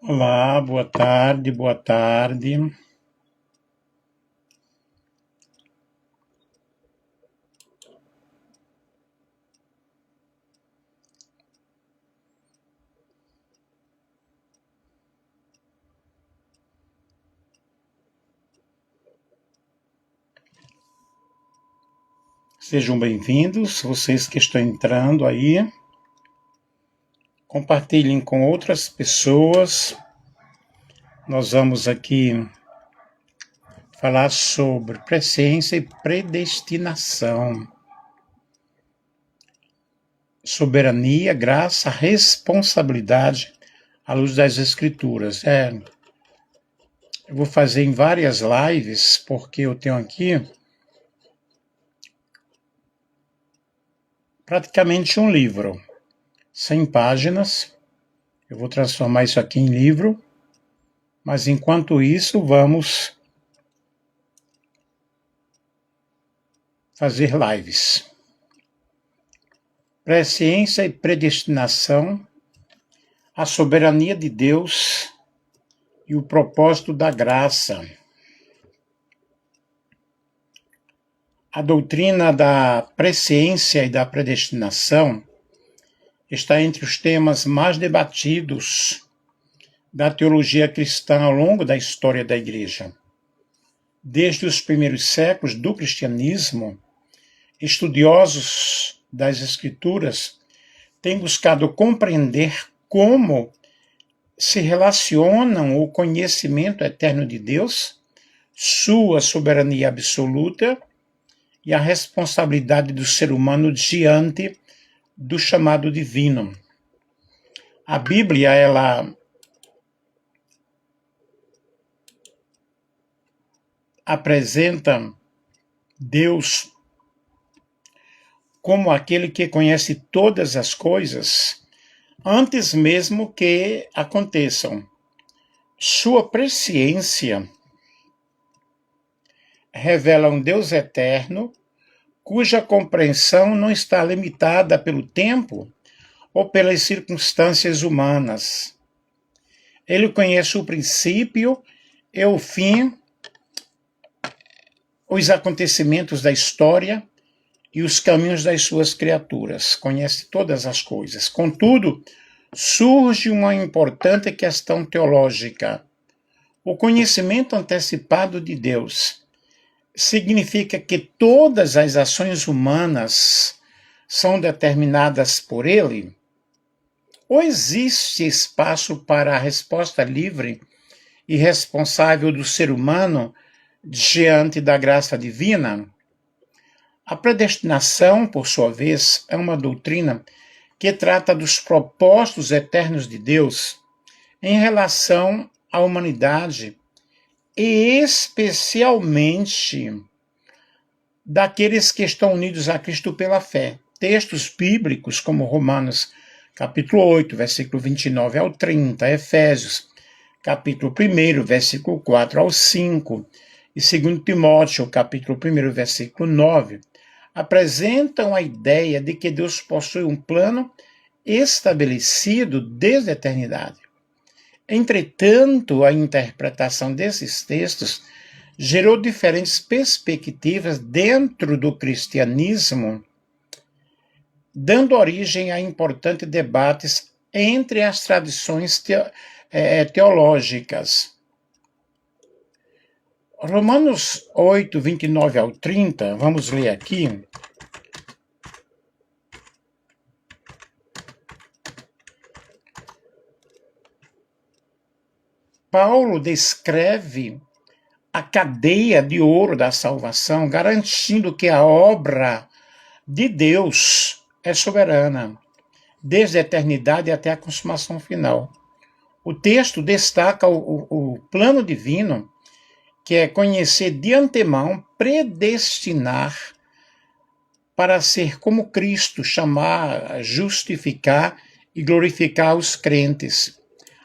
Olá, boa tarde, boa tarde. Sejam bem-vindos, vocês que estão entrando aí. Compartilhem com outras pessoas. Nós vamos aqui falar sobre presciência e predestinação. Soberania, graça, responsabilidade à luz das Escrituras. Eu vou fazer em várias lives, porque eu tenho aqui praticamente um livro, 100 páginas. Eu vou transformar isso aqui em livro, mas enquanto isso, vamos fazer lives. Presciência e predestinação, a soberania de Deus e o propósito da graça. A doutrina da presciência e da predestinação está entre os temas mais debatidos da teologia cristã ao longo da história da Igreja. Desde os primeiros séculos do cristianismo, estudiosos das Escrituras têm buscado compreender como se relacionam o conhecimento eterno de Deus, sua soberania absoluta e a responsabilidade do ser humano diante do chamado divino. A Bíblia, ela apresenta Deus como aquele que conhece todas as coisas antes mesmo que aconteçam. Sua presciência revela um Deus eterno, cuja compreensão não está limitada pelo tempo ou pelas circunstâncias humanas. Ele conhece o princípio e o fim, os acontecimentos da história e os caminhos das suas criaturas. Conhece todas as coisas. Contudo, surge uma importante questão teológica. O conhecimento antecipado de Deus significa que todas as ações humanas são determinadas por Ele? Ou existe espaço para a resposta livre e responsável do ser humano diante da graça divina? A predestinação, por sua vez, é uma doutrina que trata dos propósitos eternos de Deus em relação à humanidade e especialmente daqueles que estão unidos a Cristo pela fé. Textos bíblicos como Romanos capítulo 8, versículo 29 ao 30, Efésios capítulo 1, versículo 4 ao 5, e 2 Timóteo capítulo 1, versículo 9, apresentam a ideia de que Deus possui um plano estabelecido desde a eternidade. Entretanto, a interpretação desses textos gerou diferentes perspectivas dentro do cristianismo, dando origem a importantes debates entre as tradições teológicas. Romanos 8, 29 ao 30, vamos ler aqui. Paulo descreve a cadeia de ouro da salvação, garantindo que a obra de Deus é soberana, desde a eternidade até a consumação final. O texto destaca o plano divino, que é conhecer de antemão, predestinar para ser como Cristo, chamar, justificar e glorificar os crentes.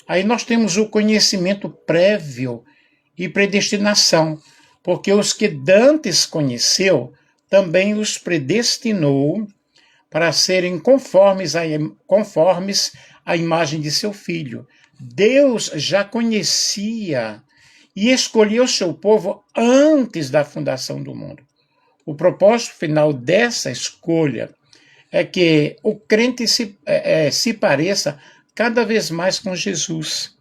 Aí nós temos o conhecimento prévio e predestinação, porque os que dantes conheceu, também os predestinou para serem conformes à imagem de seu Filho, Deus já conhecia e escolheu seu povo antes da fundação do mundo. O propósito final dessa escolha é que o crente se pareça cada vez mais com Jesus,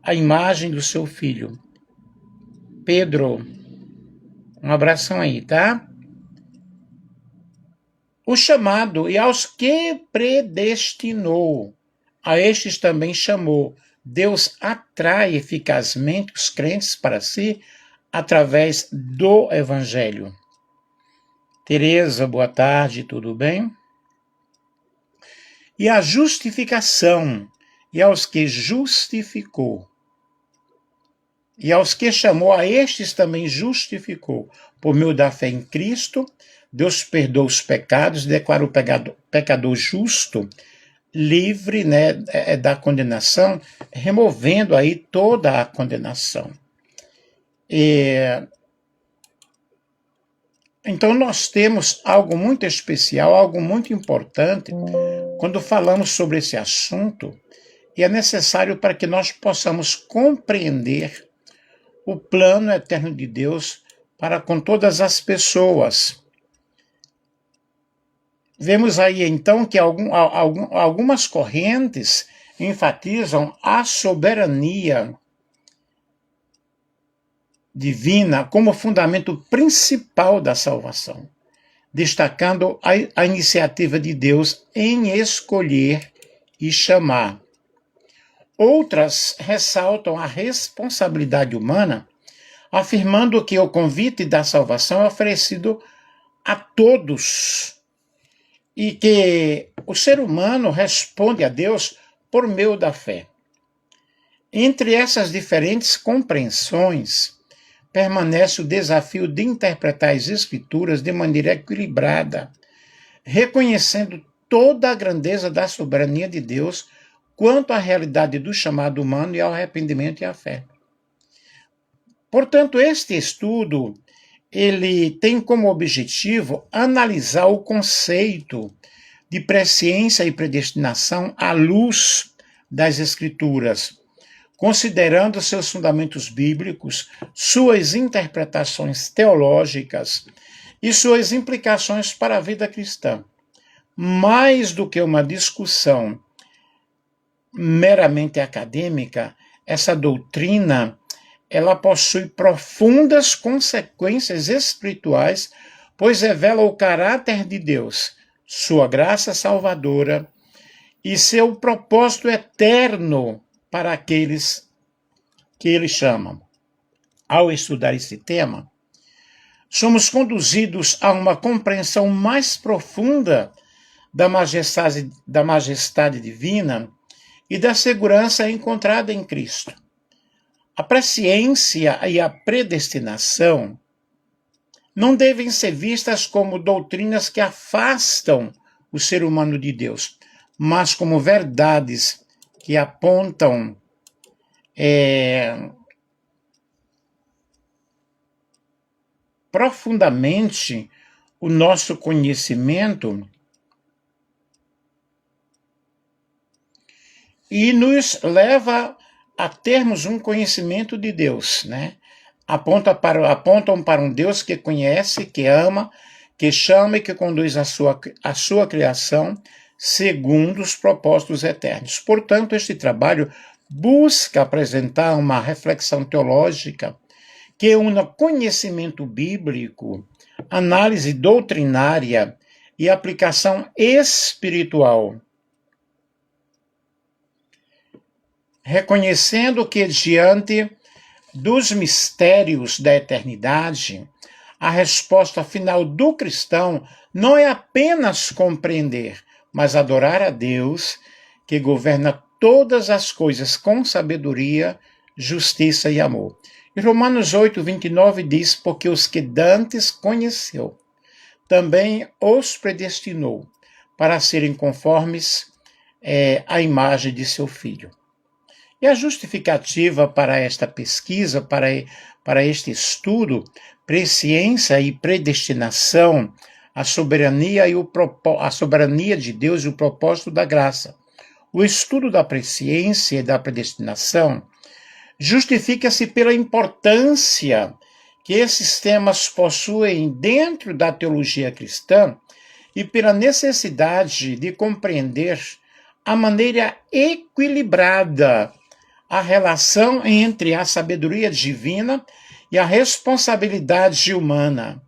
a imagem do seu filho. Pedro, um abração aí, tá? O chamado, e aos que predestinou, a estes também chamou. Deus atrai eficazmente os crentes para si através do Evangelho. Tereza, boa tarde, tudo bem? E a justificação, e aos que justificou. E aos que chamou, a estes também justificou. Por meio da fé em Cristo, Deus perdoa os pecados, declara o pecador justo, livre, né, da condenação, removendo aí toda a condenação. Então nós temos algo muito especial, algo muito importante quando falamos sobre esse assunto, e é necessário para que nós possamos compreender o plano eterno de Deus para com todas as pessoas. Vemos aí então que algumas correntes enfatizam a soberania divina como fundamento principal da salvação, destacando a iniciativa de Deus em escolher e chamar. Outras ressaltam a responsabilidade humana, afirmando que o convite da salvação é oferecido a todos e que o ser humano responde a Deus por meio da fé. Entre essas diferentes compreensões, permanece o desafio de interpretar as Escrituras de maneira equilibrada, reconhecendo toda a grandeza da soberania de Deus quanto à realidade do chamado humano e ao arrependimento e à fé. Portanto, este estudo ele tem como objetivo analisar o conceito de presciência e predestinação à luz das Escrituras, considerando seus fundamentos bíblicos, suas interpretações teológicas e suas implicações para a vida cristã. Mais do que uma discussão meramente acadêmica, essa doutrina ela possui profundas consequências espirituais, pois revela o caráter de Deus, sua graça salvadora e seu propósito eterno para aqueles que ele chama. Ao estudar esse tema, somos conduzidos a uma compreensão mais profunda da majestade divina e da segurança encontrada em Cristo. A presciência e a predestinação não devem ser vistas como doutrinas que afastam o ser humano de Deus, mas como verdades que apontam profundamente o nosso conhecimento e nos leva a termos um conhecimento de Deus, né? Apontam para um Deus que conhece, que ama, que chama e que conduz a sua criação segundo os propósitos eternos. Portanto, este trabalho busca apresentar uma reflexão teológica que una conhecimento bíblico, análise doutrinária e aplicação espiritual, reconhecendo que diante dos mistérios da eternidade, a resposta final do cristão não é apenas compreender, mas adorar a Deus, que governa todas as coisas com sabedoria, justiça e amor. E Romanos 8, 29 diz, porque os que dantes conheceu, também os predestinou para serem conformes à imagem de seu Filho. E a justificativa para esta pesquisa, para este estudo, presciência e predestinação, a soberania de Deus e o propósito da graça. O estudo da presciência e da predestinação justifica-se pela importância que esses temas possuem dentro da teologia cristã e pela necessidade de compreender a maneira equilibrada a relação entre a sabedoria divina e a responsabilidade humana.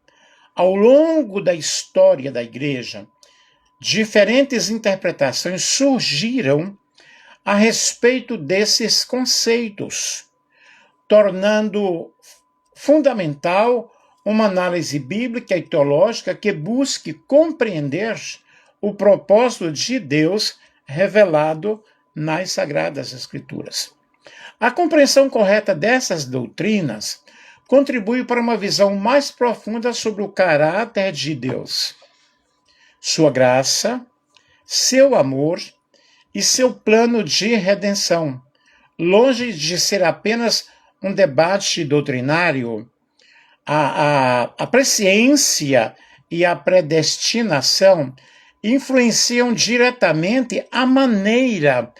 Ao longo da história da Igreja, diferentes interpretações surgiram a respeito desses conceitos, tornando fundamental uma análise bíblica e teológica que busque compreender o propósito de Deus revelado nas Sagradas Escrituras. A compreensão correta dessas doutrinas contribui para uma visão mais profunda sobre o caráter de Deus, sua graça, seu amor e seu plano de redenção. Longe de ser apenas um debate doutrinário, a presciência e a predestinação influenciam diretamente a maneira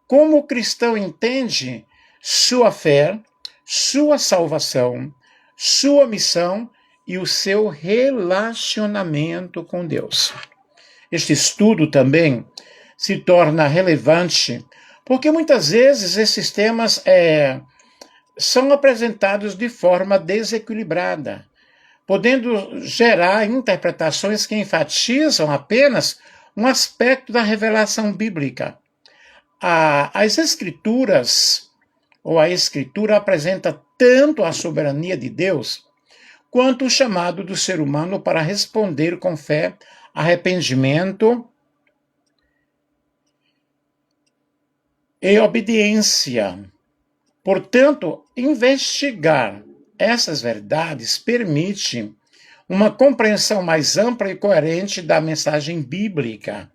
como o cristão entende sua fé, sua salvação, sua missão e o seu relacionamento com Deus. Este estudo também se torna relevante porque muitas vezes esses temas são apresentados de forma desequilibrada, podendo gerar interpretações que enfatizam apenas um aspecto da revelação bíblica. As Escrituras, ou a Escritura, apresenta tanto a soberania de Deus, quanto o chamado do ser humano para responder com fé, arrependimento e obediência. Portanto, investigar essas verdades permite uma compreensão mais ampla e coerente da mensagem bíblica.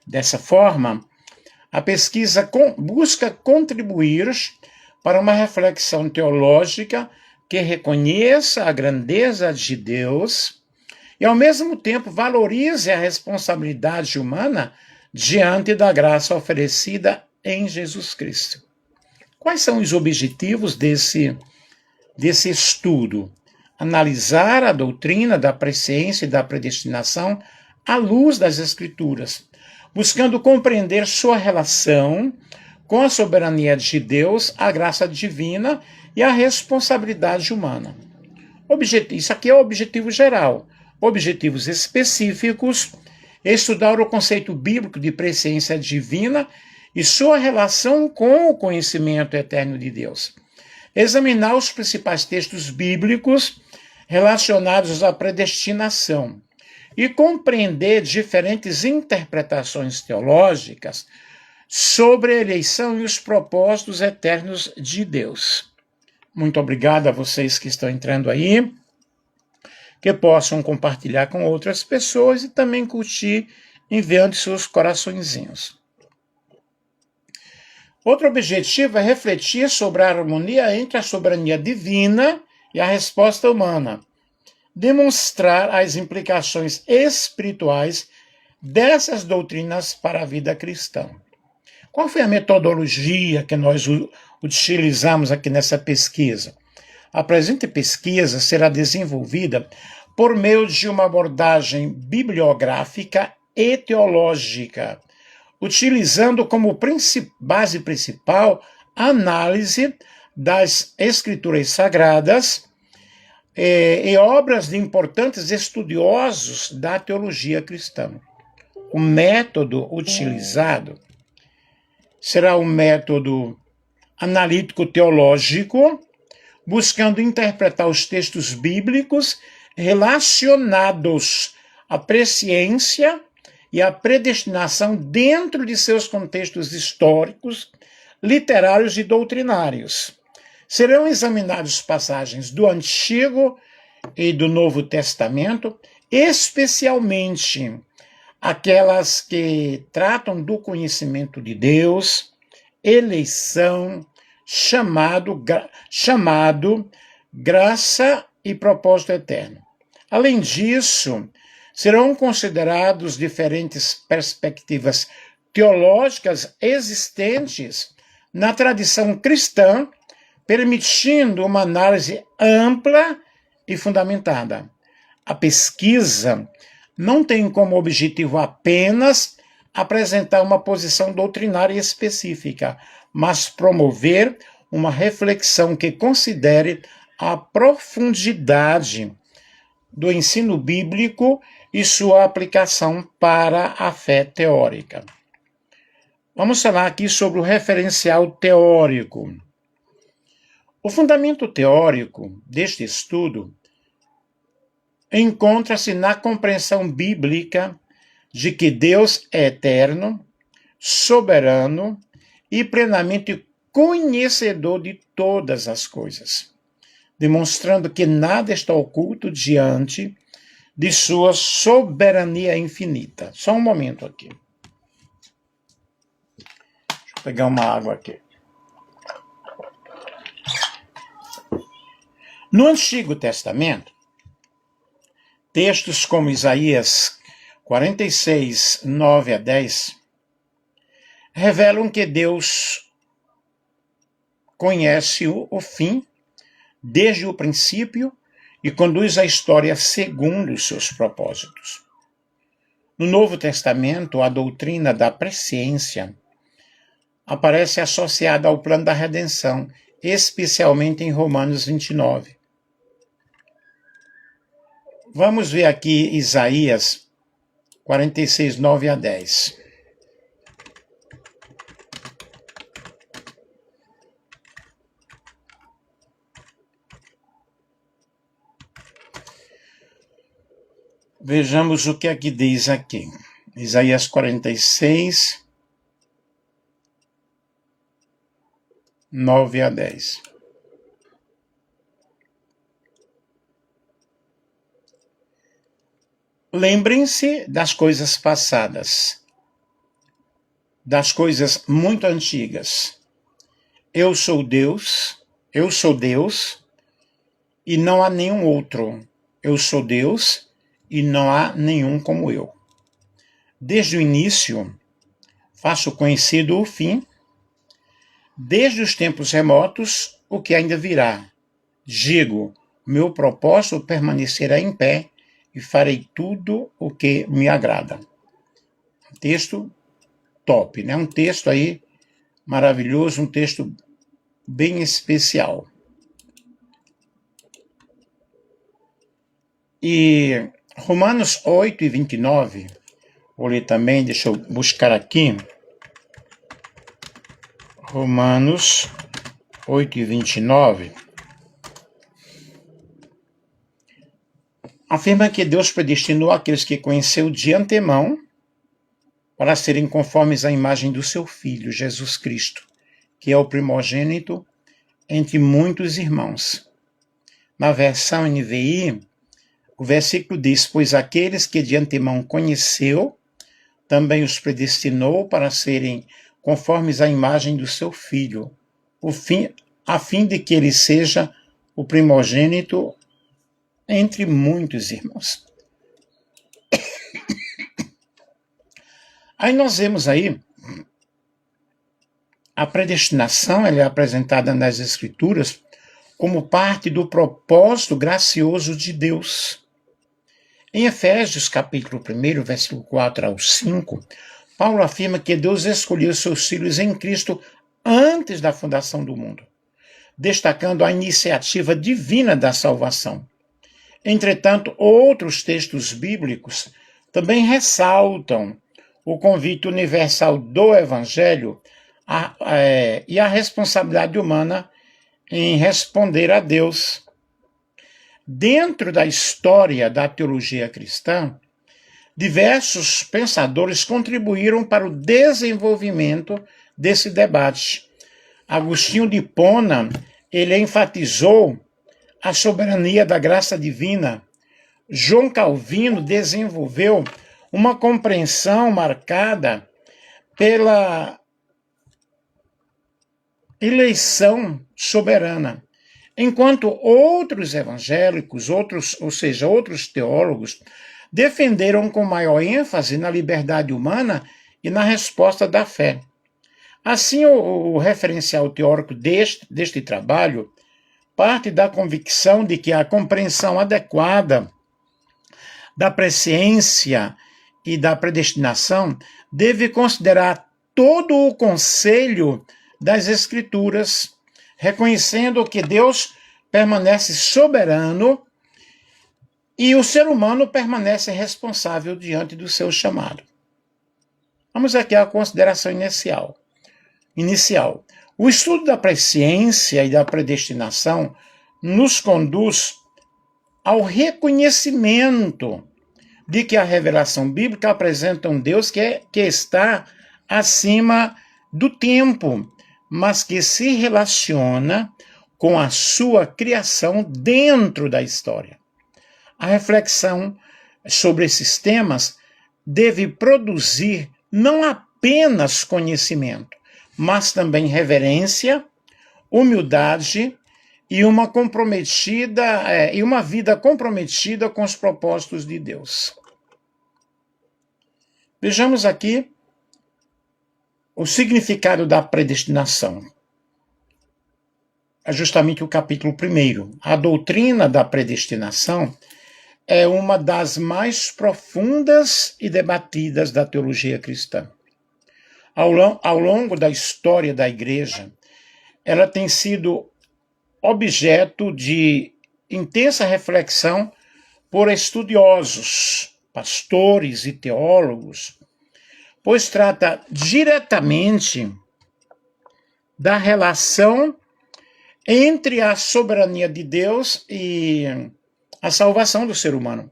Dessa forma, a pesquisa busca contribuir para uma reflexão teológica que reconheça a grandeza de Deus e, ao mesmo tempo, valorize a responsabilidade humana diante da graça oferecida em Jesus Cristo. Quais são os objetivos desse estudo? Analisar a doutrina da presciência e da predestinação à luz das Escrituras, buscando compreender sua relação com a soberania de Deus, a graça divina e a responsabilidade humana. Isso aqui é o objetivo geral. Objetivos específicos: estudar o conceito bíblico de presciência divina e sua relação com o conhecimento eterno de Deus. Examinar os principais textos bíblicos relacionados à predestinação e compreender diferentes interpretações teológicas sobre a eleição e os propósitos eternos de Deus. Muito obrigado a vocês que estão entrando aí, que possam compartilhar com outras pessoas e também curtir enviando seus coraçõezinhos. Outro objetivo é refletir sobre a harmonia entre a soberania divina e a resposta humana, demonstrar as implicações espirituais dessas doutrinas para a vida cristã. Qual foi a metodologia que nós utilizamos aqui nessa pesquisa? A presente pesquisa será desenvolvida por meio de uma abordagem bibliográfica e teológica, utilizando como base principal a análise das Escrituras Sagradas e obras de importantes estudiosos da teologia cristã. O método utilizado será um método analítico-teológico, buscando interpretar os textos bíblicos relacionados à presciência e à predestinação dentro de seus contextos históricos, literários e doutrinários. Serão examinadas passagens do Antigo e do Novo Testamento, especialmente aquelas que tratam do conhecimento de Deus, eleição, chamado, graça e propósito eterno. Além disso, serão considerados diferentes perspectivas teológicas existentes na tradição cristã, permitindo uma análise ampla e fundamentada. A pesquisa não tem como objetivo apenas apresentar uma posição doutrinária específica, mas promover uma reflexão que considere a profundidade do ensino bíblico e sua aplicação para a fé teórica. Vamos falar aqui sobre o referencial teórico. O fundamento teórico deste estudo encontra-se na compreensão bíblica de que Deus é eterno, soberano e plenamente conhecedor de todas as coisas, demonstrando que nada está oculto diante de sua soberania infinita. Só um momento aqui. Deixa eu pegar uma água aqui. No Antigo Testamento, textos como Isaías 46, 9 a 10, revelam que Deus conhece o fim desde o princípio e conduz a história segundo os seus propósitos. No Novo Testamento, a doutrina da presciência aparece associada ao plano da redenção, especialmente em Romanos 29. Vamos ver aqui Isaías 46, 9 a 10. Vejamos o que é que diz aqui. Isaías 46, 9 a 10. Lembrem-se das coisas passadas, das coisas muito antigas. Eu sou Deus, e não há nenhum outro. Eu sou Deus, e não há nenhum como eu. Desde o início, faço conhecido o fim, desde os tempos remotos, o que ainda virá. Digo, meu propósito permanecerá em pé, e farei tudo o que me agrada. Um texto top, né? Um texto aí maravilhoso, um texto bem especial. E Romanos 8 e 29, vou ler também, deixa eu buscar aqui. Romanos 8 e 29. Afirma que Deus predestinou aqueles que conheceu de antemão para serem conformes à imagem do seu Filho, Jesus Cristo, que é o primogênito entre muitos irmãos. Na versão NVI, o versículo diz, pois aqueles que de antemão conheceu, também os predestinou para serem conformes à imagem do seu Filho, a fim de que ele seja o primogênito entre muitos irmãos. Aí nós vemos aí a predestinação, ela é apresentada nas Escrituras como parte do propósito gracioso de Deus. Em Efésios, capítulo 1, versículo 4 ao 5, Paulo afirma que Deus escolheu seus filhos em Cristo antes da fundação do mundo, destacando a iniciativa divina da salvação. Entretanto, outros textos bíblicos também ressaltam o convite universal do Evangelho e a responsabilidade humana em responder a Deus. Dentro da história da teologia cristã, diversos pensadores contribuíram para o desenvolvimento desse debate. Agostinho de Hipona, ele enfatizou a soberania da graça divina. João Calvino desenvolveu uma compreensão marcada pela eleição soberana, enquanto outros evangélicos, outros teólogos, defenderam com maior ênfase na liberdade humana e na resposta da fé. Assim, o referencial teórico deste trabalho parte da convicção de que a compreensão adequada da presciência e da predestinação deve considerar todo o conselho das Escrituras, reconhecendo que Deus permanece soberano e o ser humano permanece responsável diante do seu chamado. Vamos aqui à consideração inicial. O estudo da presciência e da predestinação nos conduz ao reconhecimento de que a revelação bíblica apresenta um Deus que está acima do tempo, mas que se relaciona com a sua criação dentro da história. A reflexão sobre esses temas deve produzir não apenas conhecimento, mas também reverência, humildade e uma vida comprometida com os propósitos de Deus. Vejamos aqui o significado da predestinação. É justamente o capítulo 1. A doutrina da predestinação é uma das mais profundas e debatidas da teologia cristã. Ao longo da história da Igreja, ela tem sido objeto de intensa reflexão por estudiosos, pastores e teólogos, pois trata diretamente da relação entre a soberania de Deus e a salvação do ser humano.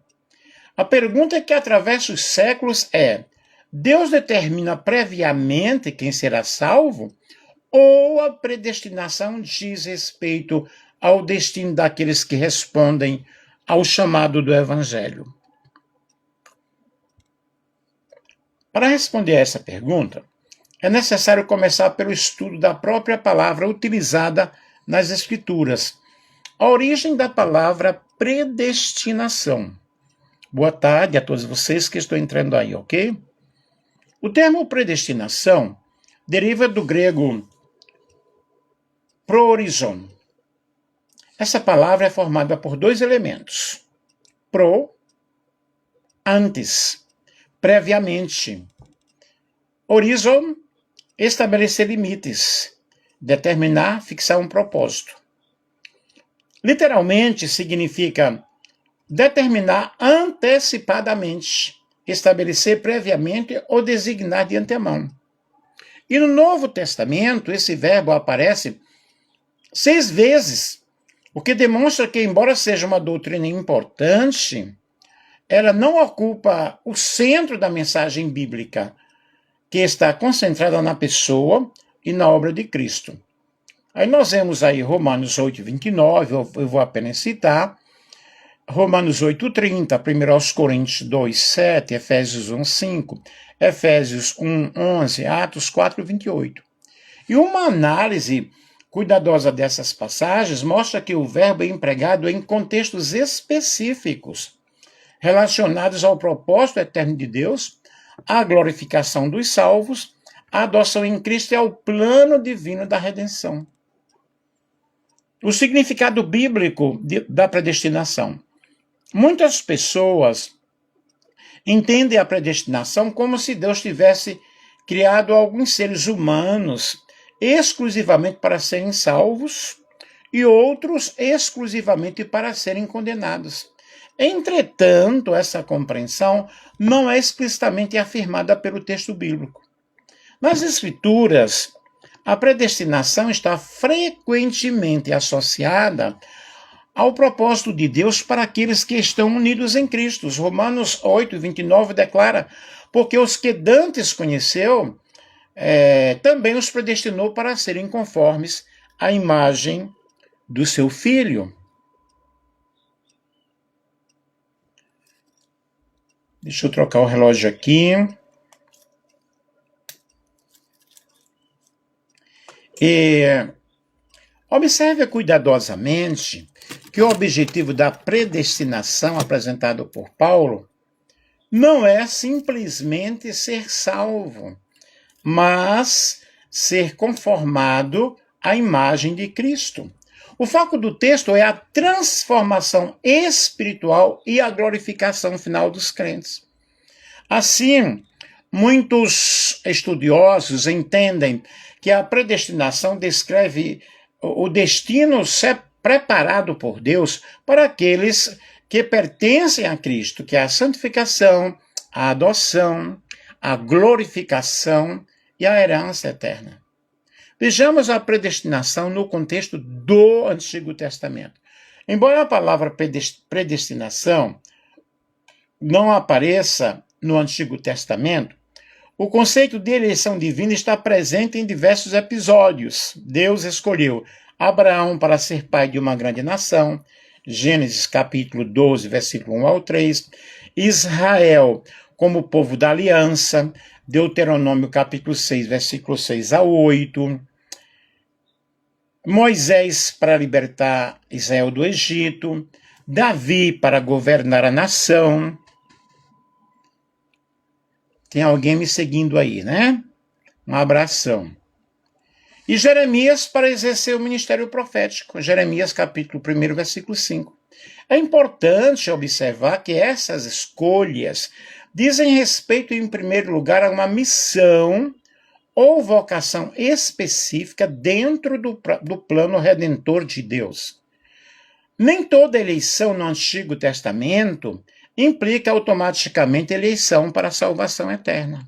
A pergunta que atravessa os séculos é: Deus determina previamente quem será salvo? Ou a predestinação diz respeito ao destino daqueles que respondem ao chamado do Evangelho? Para responder a essa pergunta, é necessário começar pelo estudo da própria palavra utilizada nas Escrituras, a origem da palavra predestinação. Boa tarde a todos vocês que estão entrando aí, ok? O termo predestinação deriva do grego proorison. Essa palavra é formada por dois elementos: pro, antes, previamente. Horizon, estabelecer limites, determinar, fixar um propósito. Literalmente significa determinar antecipadamente, estabelecer previamente ou designar de antemão. E no Novo Testamento, esse verbo aparece 6 vezes, o que demonstra que, embora seja uma doutrina importante, ela não ocupa o centro da mensagem bíblica, que está concentrada na pessoa e na obra de Cristo. Aí nós vemos aí Romanos 8:29, eu vou apenas citar, Romanos 8:30, 1 Coríntios 2:7, Efésios 1:5, Efésios 1:11, Atos 4:28. E uma análise cuidadosa dessas passagens mostra que o verbo é empregado em contextos específicos, relacionados ao propósito eterno de Deus, à glorificação dos salvos, à adoção em Cristo e ao plano divino da redenção. O significado bíblico da predestinação. Muitas pessoas entendem a predestinação como se Deus tivesse criado alguns seres humanos exclusivamente para serem salvos e outros exclusivamente para serem condenados. Entretanto, essa compreensão não é explicitamente afirmada pelo texto bíblico. Nas Escrituras, a predestinação está frequentemente associada ao propósito de Deus para aqueles que estão unidos em Cristo. Romanos 8:29 declara: porque os que dantes conheceu, também os predestinou para serem conformes à imagem do seu Filho. Deixa eu trocar o relógio aqui. Observe cuidadosamente que o objetivo da predestinação apresentado por Paulo não é simplesmente ser salvo, mas ser conformado à imagem de Cristo. O foco do texto é a transformação espiritual e a glorificação final dos crentes. Assim, muitos estudiosos entendem que a predestinação descreve o destino preparado por Deus para aqueles que pertencem a Cristo, que é a santificação, a adoção, a glorificação e a herança eterna. Vejamos a predestinação no contexto do Antigo Testamento. Embora a palavra predestinação não apareça no Antigo Testamento, o conceito de eleição divina está presente em diversos episódios. Deus escolheu Abraão para ser pai de uma grande nação, Gênesis capítulo 12, versículo 1 ao 3, Israel como povo da aliança, Deuteronômio capítulo 6, versículo 6 a 8, Moisés para libertar Israel do Egito, Davi para governar a nação. Tem alguém me seguindo aí, né? Um abração. E Jeremias para exercer o ministério profético, Jeremias capítulo 1, versículo 5. É importante observar que essas escolhas dizem respeito, em primeiro lugar, a uma missão ou vocação específica dentro do plano redentor de Deus. Nem toda eleição no Antigo Testamento implica automaticamente eleição para a salvação eterna.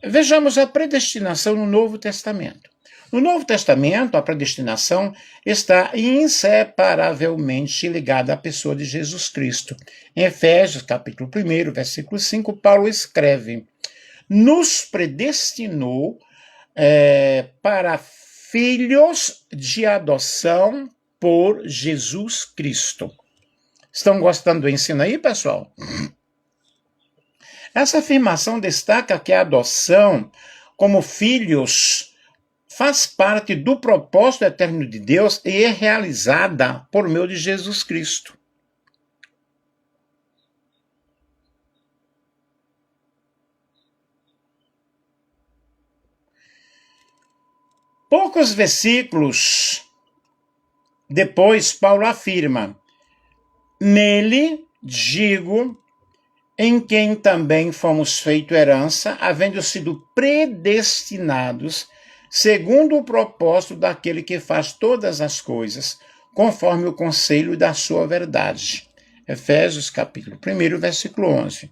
Vejamos a predestinação no Novo Testamento. No Novo Testamento, a predestinação está inseparavelmente ligada à pessoa de Jesus Cristo. Em Efésios, capítulo 1, versículo 5, Paulo escreve: nos predestinou para filhos de adoção por Jesus Cristo. Estão gostando do ensino aí, pessoal? Essa afirmação destaca que a adoção como filhos faz parte do propósito eterno de Deus e é realizada por meio de Jesus Cristo. Poucos versículos depois, Paulo afirma: nele, digo, em quem também fomos feito herança, havendo sido predestinados, segundo o propósito daquele que faz todas as coisas, conforme o conselho da sua verdade. Efésios, capítulo 1, versículo 11.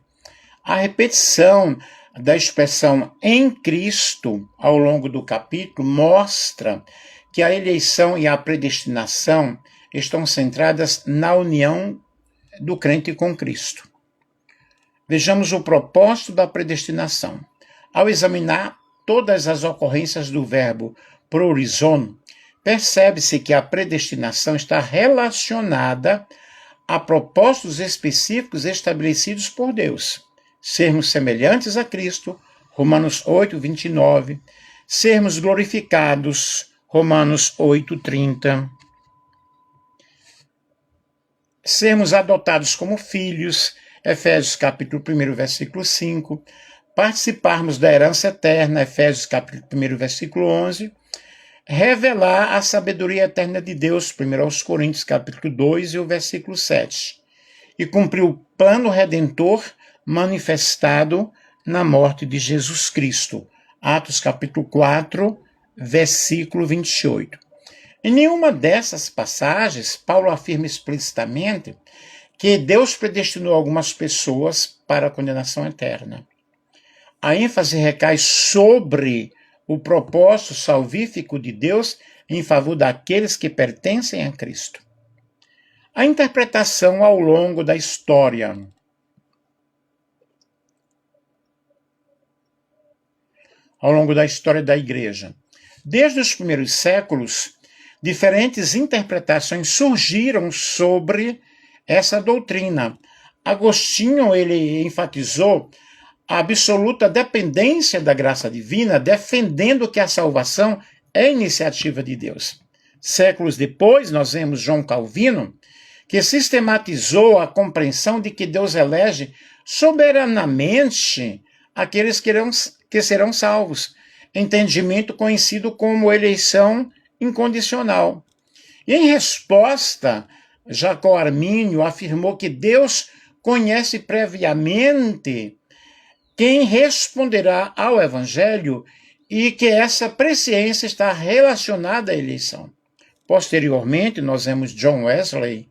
A repetição da expressão em Cristo ao longo do capítulo mostra que a eleição e a predestinação estão centradas na união do crente com Cristo. Vejamos o propósito da predestinação. Ao examinar todas as ocorrências do verbo prorizon, percebe-se que a predestinação está relacionada a propósitos específicos estabelecidos por Deus. Sermos semelhantes a Cristo, Romanos 8, 29. Sermos glorificados, Romanos 8, 30. Sermos adotados como filhos, Efésios capítulo 1, versículo 5. Participarmos da herança eterna, Efésios capítulo 1, versículo 11. Revelar a sabedoria eterna de Deus, 1 Coríntios capítulo 2 e o versículo 7. E cumprir o plano redentor manifestado na morte de Jesus Cristo, Atos capítulo 4, versículo 28. Em nenhuma dessas passagens, Paulo afirma explicitamente que Deus predestinou algumas pessoas para a condenação eterna. A ênfase recai sobre o propósito salvífico de Deus em favor daqueles que pertencem a Cristo. A interpretação ao longo da história. Ao longo da história da Igreja. Desde os primeiros séculos, diferentes interpretações surgiram sobre essa doutrina. Agostinho, ele enfatizou a absoluta dependência da graça divina, defendendo que a salvação é iniciativa de Deus. Séculos depois, nós vemos João Calvino, que sistematizou a compreensão de que Deus elege soberanamente aqueles que que serão salvos. Entendimento conhecido como eleição incondicional. E em resposta, Jacó Armínio afirmou que Deus conhece previamente quem responderá ao Evangelho e que essa presciência está relacionada à eleição. Posteriormente, nós vemos John Wesley,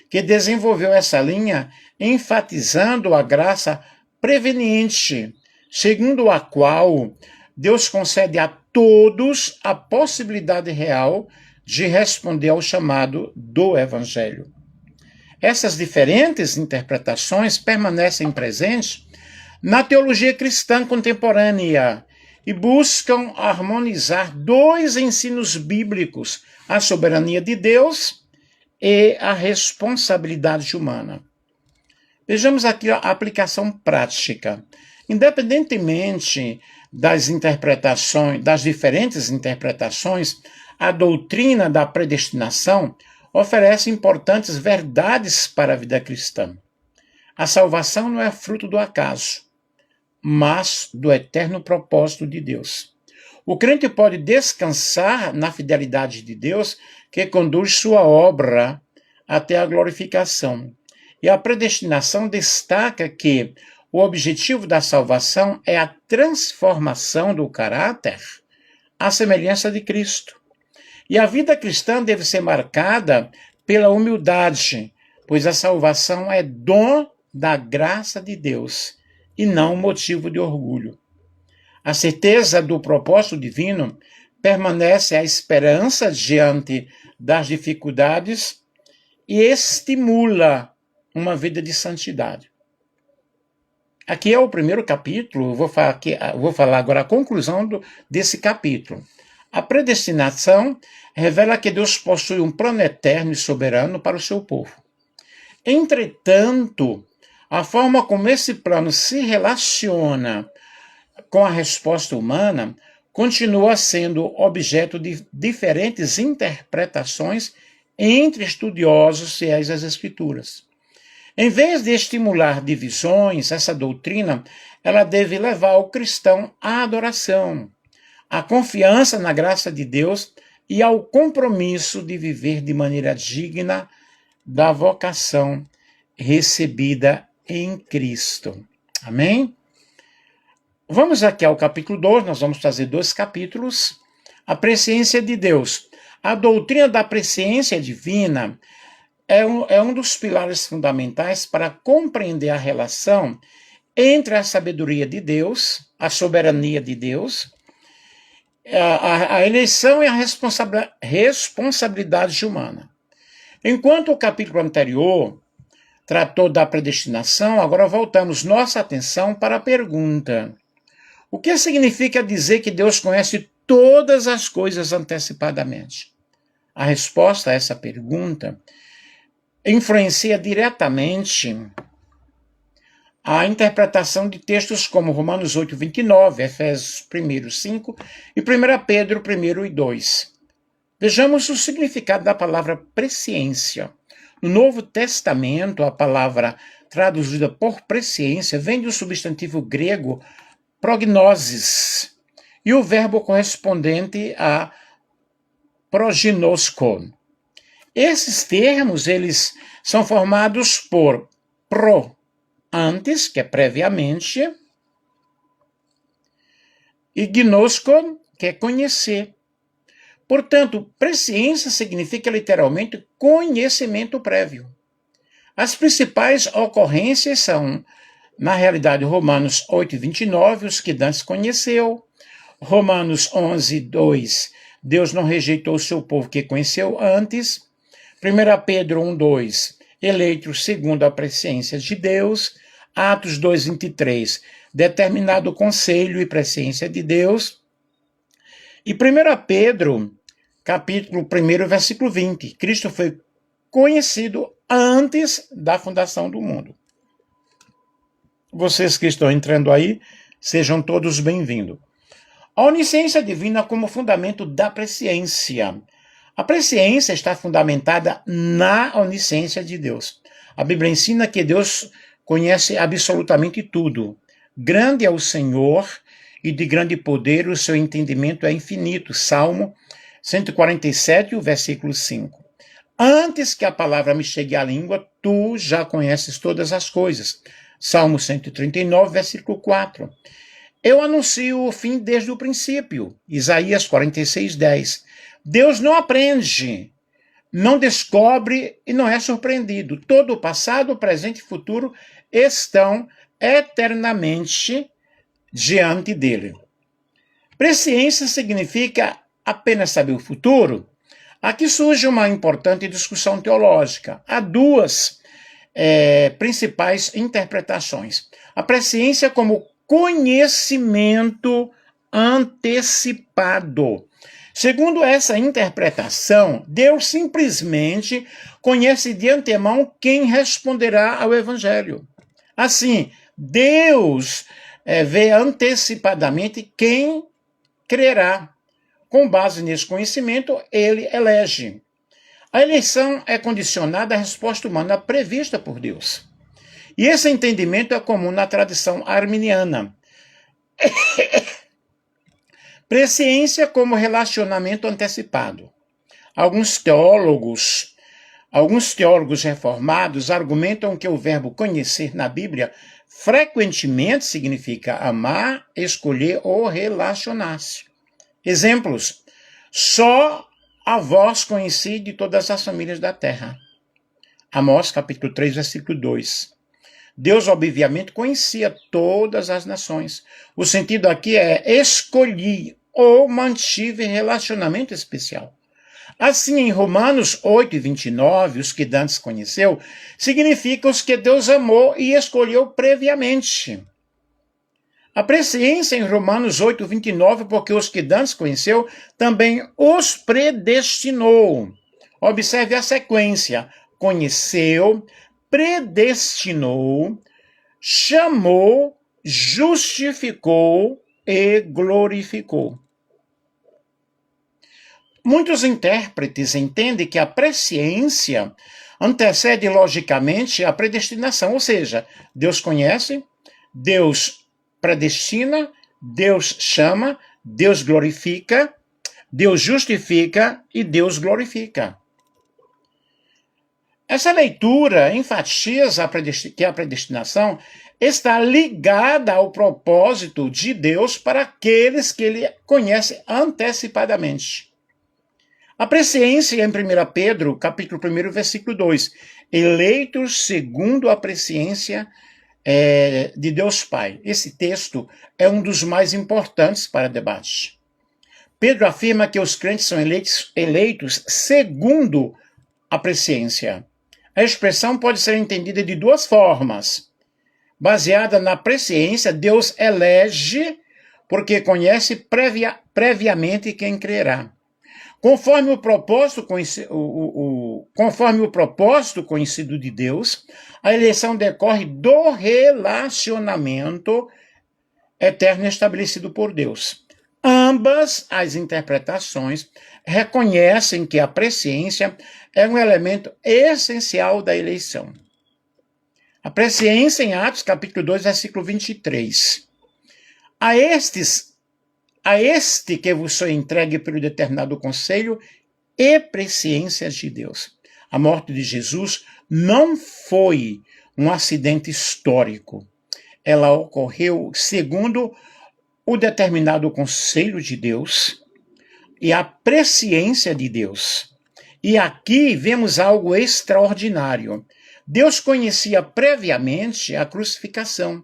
que desenvolveu essa linha enfatizando a graça preveniente, segundo a qual Deus concede a todos a possibilidade real de responder ao chamado do Evangelho. Essas diferentes interpretações permanecem presentes na teologia cristã contemporânea e buscam harmonizar dois ensinos bíblicos, a soberania de Deus e a responsabilidade humana. Vejamos aqui a aplicação prática. Independentemente das interpretações, das diferentes interpretações, a doutrina da predestinação oferece importantes verdades para a vida cristã. A salvação não é fruto do acaso, mas do eterno propósito de Deus. O crente pode descansar na fidelidade de Deus, que conduz sua obra até a glorificação. E a predestinação destaca que o objetivo da salvação é a transformação do caráter à semelhança de Cristo. E a vida cristã deve ser marcada pela humildade, pois a salvação é dom da graça de Deus e não motivo de orgulho. A certeza do propósito divino permanece a esperança diante das dificuldades e estimula uma vida de santidade. Aqui é o primeiro capítulo, vou falar agora a conclusão desse capítulo. A predestinação revela que Deus possui um plano eterno e soberano para o seu povo. Entretanto, a forma como esse plano se relaciona com a resposta humana continua sendo objeto de diferentes interpretações entre estudiosos fiéis às Escrituras. Em vez de estimular divisões, essa doutrina ela deve levar o cristão à adoração, à confiança na graça de Deus e ao compromisso de viver de maneira digna da vocação recebida em Cristo. Amém? Vamos aqui ao capítulo 2, nós vamos fazer 2 capítulos. A presciência de Deus. A doutrina da presciência divina é um dos pilares fundamentais para compreender a relação entre a sabedoria de Deus, a soberania de Deus, a eleição e a responsabilidade humana. Enquanto o capítulo anterior tratou da predestinação, agora voltamos nossa atenção para a pergunta: o que significa dizer que Deus conhece todas as coisas antecipadamente? A resposta a essa pergunta influencia diretamente a interpretação de textos como Romanos 8, 29, Efésios 1, 5 e 1 Pedro 1 e 2. Vejamos o significado da palavra presciência. No Novo Testamento, a palavra traduzida por presciência vem do substantivo grego prognosis e o verbo correspondente a proginosko. Esses termos, eles são formados por pro, antes, que é previamente, e gnosko, que é conhecer. Portanto, presciência significa literalmente conhecimento prévio. As principais ocorrências são, na realidade, Romanos 8, 29, os que Deus conheceu, Romanos 11, 2, Deus não rejeitou o seu povo que conheceu antes, 1 Pedro 1, 2, eleitos segundo a presciência de Deus, Atos 2, 23, determinado conselho e presciência de Deus, e 1 Pedro, capítulo 1, versículo 20, Cristo foi conhecido antes da fundação do mundo. Vocês que estão entrando aí, sejam todos bem-vindos. A onisciência divina como fundamento da presciência. A presciência está fundamentada na onisciência de Deus. A Bíblia ensina que Deus conhece absolutamente tudo. Grande é o Senhor e de grande poder o seu entendimento é infinito. Salmo 147, o versículo 5. Antes que a palavra me chegue à língua, tu já conheces todas as coisas. Salmo 139, versículo 4. Eu anuncio o fim desde o princípio. Isaías 46, 10. Deus não aprende, não descobre e não é surpreendido. Todo o passado, presente e futuro estão eternamente diante dele. Presciência significa apenas saber o futuro? Aqui surge uma importante discussão teológica. Há duas principais interpretações. A presciência como conhecimento antecipado. Segundo essa interpretação, Deus simplesmente conhece de antemão quem responderá ao Evangelho. Assim, Deus vê antecipadamente quem crerá. Com base nesse conhecimento, ele elege. A eleição é condicionada à resposta humana prevista por Deus. E esse entendimento é comum na tradição arminiana. Presciência como relacionamento antecipado. Alguns teólogos reformados argumentam que o verbo conhecer na Bíblia frequentemente significa amar, escolher ou relacionar-se. Exemplos: só a vós conheci de todas as famílias da terra. Amós capítulo 3, versículo 2. Deus, obviamente, conhecia todas as nações. O sentido aqui é escolhi ou mantive relacionamento especial. Assim, em Romanos 8, 29, os que dantes conheceu, significa os que Deus amou e escolheu previamente. A presciência em Romanos 8, 29, porque os que dantes conheceu, também os predestinou. Observe a sequência. Conheceu, predestinou, chamou, justificou e glorificou. Muitos intérpretes entendem que a presciência antecede logicamente a predestinação, ou seja, Deus conhece, Deus predestina, Deus chama, Deus glorifica, Deus justifica e Deus glorifica. Essa leitura enfatiza que a predestinação está ligada ao propósito de Deus para aqueles que ele conhece antecipadamente. A presciência em 1 Pedro, capítulo 1, versículo 2. Eleitos segundo a presciência de Deus Pai. Esse texto é um dos mais importantes para debate. Pedro afirma que os crentes são eleitos segundo a presciência. A expressão pode ser entendida de duas formas. Baseada na presciência, Deus elege porque conhece previamente quem crerá. Conforme o propósito conhecido de Deus, a eleição decorre do relacionamento eterno estabelecido por Deus. Ambas as interpretações reconhecem que a presciência é um elemento essencial da eleição. A presciência em Atos, capítulo 2, versículo 23. A este que vos sou entregue pelo determinado conselho e presciências de Deus. A morte de Jesus não foi um acidente histórico. Ela ocorreu segundo o determinado conselho de Deus e a presciência de Deus. E aqui vemos algo extraordinário. Deus conhecia previamente a crucificação.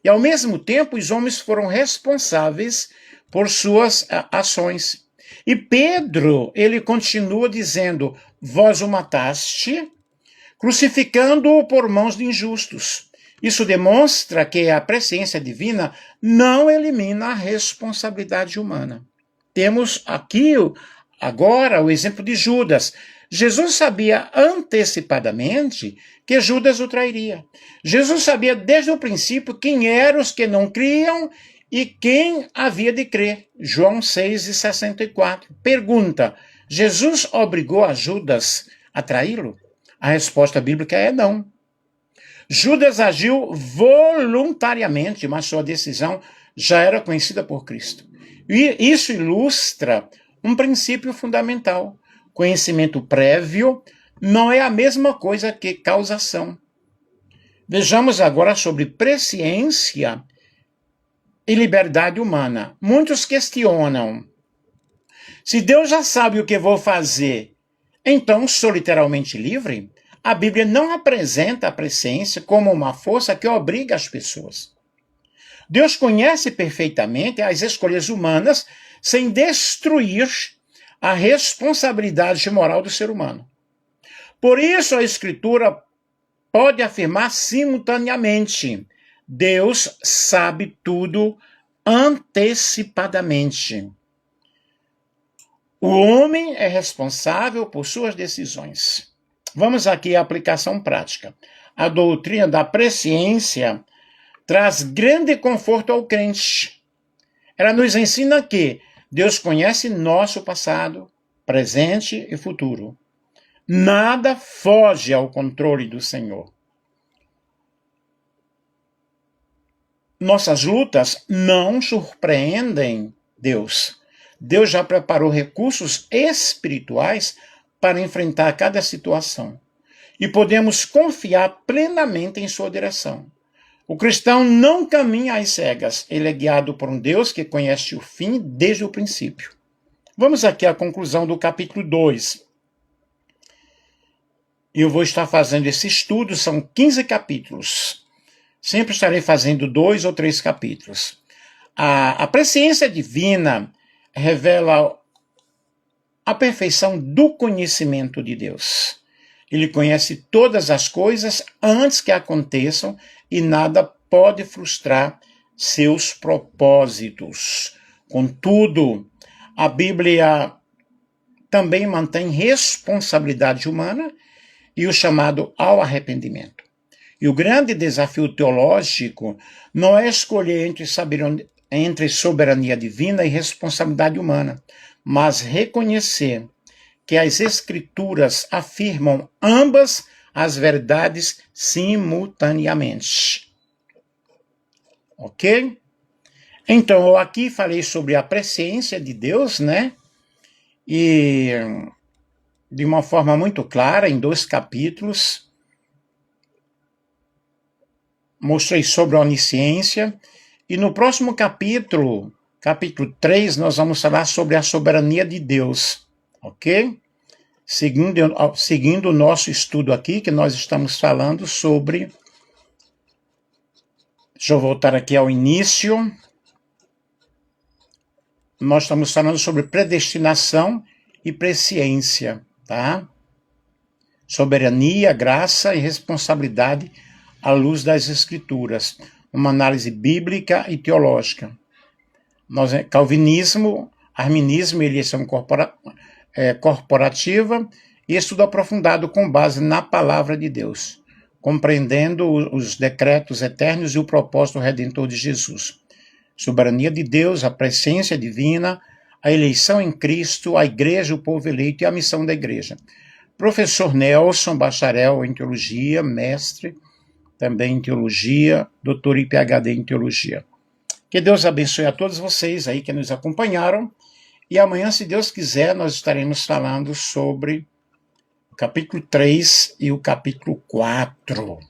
E ao mesmo tempo os homens foram responsáveis por suas ações. E Pedro, ele continua dizendo, vós o mataste, crucificando-o por mãos de injustos. Isso demonstra que a presciência divina não elimina a responsabilidade humana. Temos aqui agora o exemplo de Judas. Jesus sabia antecipadamente que Judas o trairia. Jesus sabia desde o princípio quem eram os que não criam e quem havia de crer. João 6,64. Pergunta, Jesus obrigou a Judas a traí-lo? A resposta bíblica é não. Judas agiu voluntariamente, mas sua decisão já era conhecida por Cristo. E isso ilustra um princípio fundamental. Conhecimento prévio não é a mesma coisa que causação. Vejamos agora sobre presciência e liberdade humana. Muitos questionam: se Deus já sabe o que vou fazer, então sou literalmente livre? A Bíblia não apresenta a presciência como uma força que obriga as pessoas. Deus conhece perfeitamente as escolhas humanas sem destruir a responsabilidade moral do ser humano. Por isso a Escritura pode afirmar simultaneamente: Deus sabe tudo antecipadamente. O homem é responsável por suas decisões. Vamos aqui à aplicação prática. A doutrina da presciência traz grande conforto ao crente. Ela nos ensina que Deus conhece nosso passado, presente e futuro. Nada foge ao controle do Senhor. Nossas lutas não surpreendem Deus. Deus já preparou recursos espirituais para enfrentar cada situação. E podemos confiar plenamente em sua direção. O cristão não caminha às cegas. Ele é guiado por um Deus que conhece o fim desde o princípio. Vamos aqui à conclusão do capítulo 2. Eu vou estar fazendo esse estudo, são 15 capítulos. Sempre estarei fazendo 2 ou 3 capítulos. A presciência divina revela a perfeição do conhecimento de Deus. Ele conhece todas as coisas antes que aconteçam e nada pode frustrar seus propósitos. Contudo, a Bíblia também mantém responsabilidade humana e o chamado ao arrependimento. E o grande desafio teológico não é escolher entre soberania divina e responsabilidade humana, mas reconhecer que as Escrituras afirmam ambas as verdades simultaneamente. Ok? Então, eu aqui falei sobre a presciência de Deus, né? E de uma forma muito clara, em 2 capítulos, mostrei sobre a onisciência. E no próximo capítulo, capítulo 3, nós vamos falar sobre a soberania de Deus, ok? Seguindo o nosso estudo aqui, que nós estamos falando sobre... Deixa eu voltar aqui ao início. Nós estamos falando sobre predestinação e presciência, tá? Soberania, graça e responsabilidade à luz das Escrituras. Uma análise bíblica e teológica. Calvinismo, arminismo, eleição corporativa e estudo aprofundado com base na palavra de Deus, compreendendo os decretos eternos e o propósito redentor de Jesus. Soberania de Deus, a presciência divina, a eleição em Cristo, a igreja, o povo eleito e a missão da igreja. Professor Nelson, bacharel em teologia, mestre também em teologia, doutor e PhD em teologia. Que Deus abençoe a todos vocês aí que nos acompanharam. E amanhã, se Deus quiser, nós estaremos falando sobre o capítulo 3 e o capítulo 4.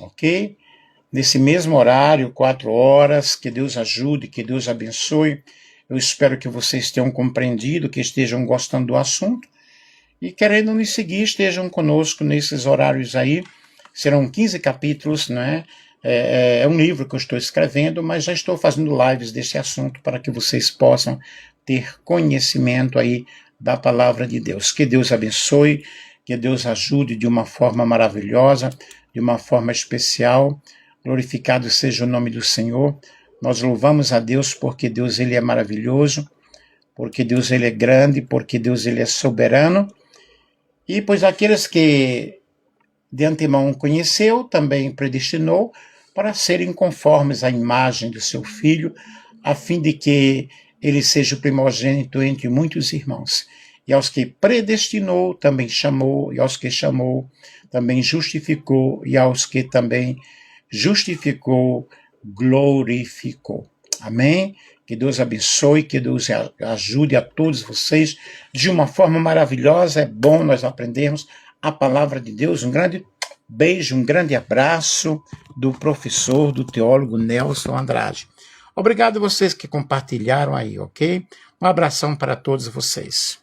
Ok? Nesse mesmo horário, 4 horas, que Deus ajude, que Deus abençoe. Eu espero que vocês tenham compreendido, que estejam gostando do assunto. E querendo nos seguir, estejam conosco nesses horários aí. Serão 15 capítulos, né? É um livro que eu estou escrevendo, mas já estou fazendo lives desse assunto para que vocês possam ter conhecimento aí da palavra de Deus. Que Deus abençoe, que Deus ajude de uma forma maravilhosa, de uma forma especial. Glorificado seja o nome do Senhor. Nós louvamos a Deus porque Deus ele é maravilhoso, porque Deus ele é grande, porque Deus ele é soberano. E pois aqueles que de antemão conheceu, também predestinou para serem conformes à imagem do seu Filho, a fim de que ele seja o primogênito entre muitos irmãos. E aos que predestinou, também chamou. E aos que chamou, também justificou. E aos que também justificou, glorificou. Amém? Que Deus abençoe, que Deus ajude a todos vocês de uma forma maravilhosa. É bom nós aprendermos a palavra de Deus. Um grande beijo, um grande abraço do professor, do teólogo Nelson Andrade. Obrigado a vocês que compartilharam aí, ok? Um abração para todos vocês.